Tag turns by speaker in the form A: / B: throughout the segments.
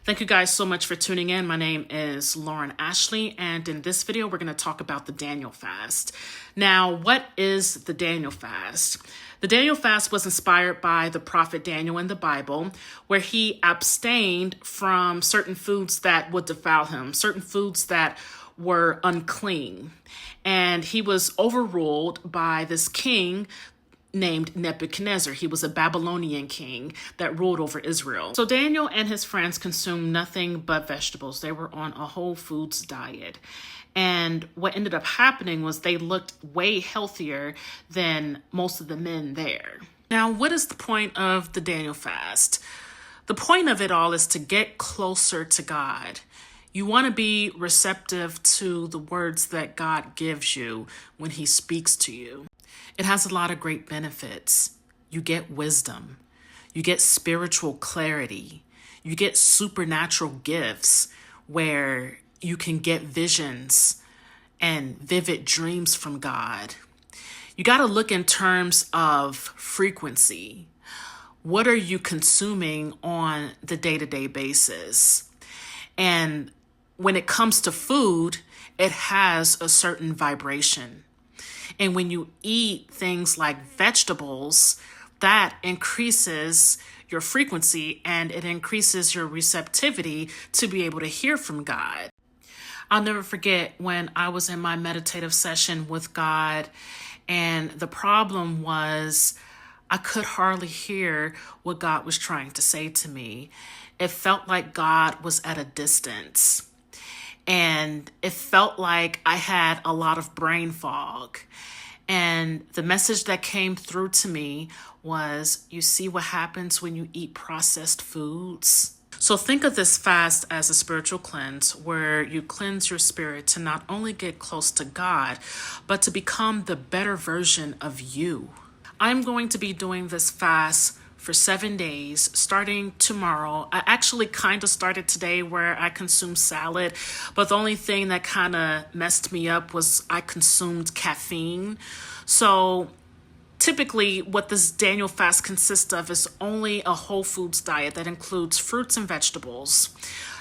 A: Thank you guys so much for tuning in. My name is Lauren Ashley, and in this video, we're going to talk about the Daniel fast. Now, what is the Daniel fast? The Daniel fast was inspired by the prophet Daniel in the Bible, where he abstained from certain foods that would defile him, certain foods that were unclean. And he was overruled by this king named Nebuchadnezzar. He was a Babylonian king that ruled over Israel. So Daniel and his friends consumed nothing but vegetables. They were on a whole foods diet. And what ended up happening was they looked way healthier than most of the men there. Now, what is the point of the Daniel fast? The point of it all is to get closer to God. You want to be receptive to the words that God gives you when he speaks to you. It has a lot of great benefits. You get wisdom. You get spiritual clarity. You get supernatural gifts where you can get visions and vivid dreams from God. You got to look in terms of frequency. What are you consuming on the day-to-day basis? And when it comes to food, it has a certain vibration. And when you eat things like vegetables, that increases your frequency and it increases your receptivity to be able to hear from God. I'll never forget when I was in my meditative session with God, and the problem was I could hardly hear what God was trying to say to me. It felt like God was at a distance. And it felt like I had a lot of brain fog. And the message that came through to me was, you see what happens when you eat processed foods? So think of this fast as a spiritual cleanse where you cleanse your spirit to not only get close to God, but to become the better version of you. I'm going to be doing this fast for 7 days, starting tomorrow. I actually kind of started today where I consumed salad, but the only thing that kind of messed me up was I consumed caffeine. So typically what this Daniel fast consists of is only a whole foods diet that includes fruits and vegetables.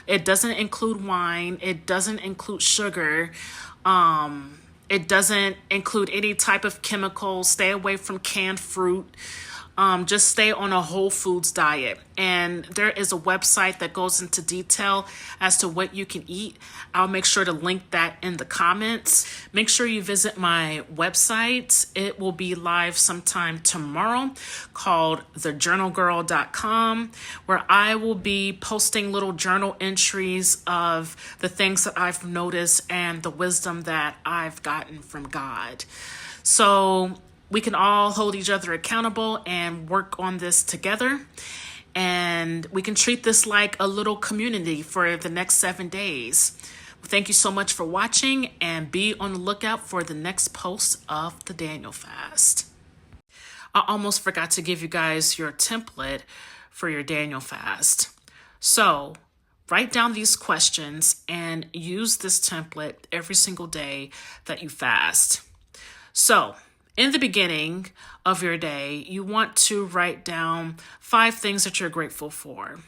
A: It doesn't include wine. It doesn't include sugar. It doesn't include any type of chemicals. Stay away from canned fruit. Just stay on a whole foods diet. And there is a website that goes into detail as to what you can eat. I'll make sure to link that in the comments. Make sure you visit my website. It will be live sometime tomorrow, called thejournalgirl.com, where I will be posting little journal entries of the things that I've noticed and the wisdom that I've gotten from God. So we can all hold each other accountable and work on this together. And we can treat this like a little community for the next 7 days. Thank you so much for watching, and be on the lookout for the next post of the Daniel fast. I almost forgot to give you guys your template for your Daniel fast. So write down these questions and use this template every single day that you fast. So in the beginning of your day, you want to write down 5 things that you're grateful for.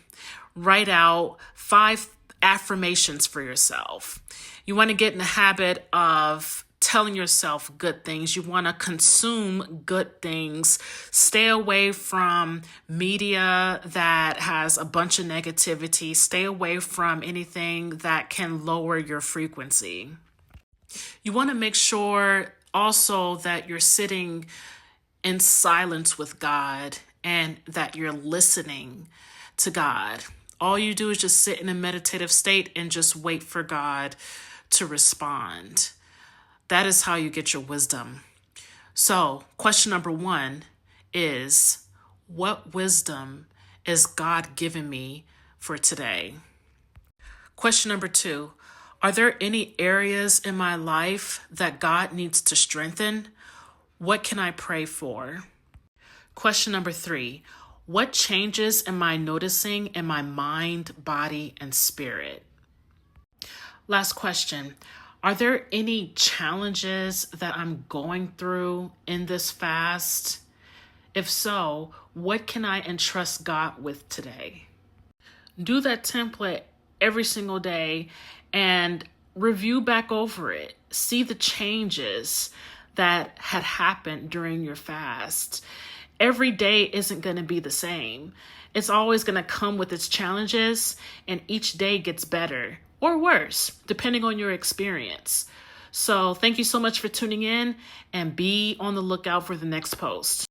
A: Write out 5 affirmations for yourself. You want to get in the habit of telling yourself good things. You want to consume good things. Stay away from media that has a bunch of negativity. Stay away from anything that can lower your frequency. You want to make sure also that you're sitting in silence with God and that you're listening to God. All you do is just sit in a meditative state and just wait for God to respond. That is how you get your wisdom. So, question number 1 is, what wisdom is God giving me for today? Question number 2, are there any areas in my life that God needs to strengthen? What can I pray for? Question number 3, what changes am I noticing in my mind, body, and spirit? Last question, are there any challenges that I'm going through in this fast? If so, what can I entrust God with today? Do that template every single day and review back over it. See the changes that had happened during your fast. Every day isn't going to be the same. It's always going to come with its challenges, and each day gets better or worse, depending on your experience. So thank you so much for tuning in, and be on the lookout for the next post.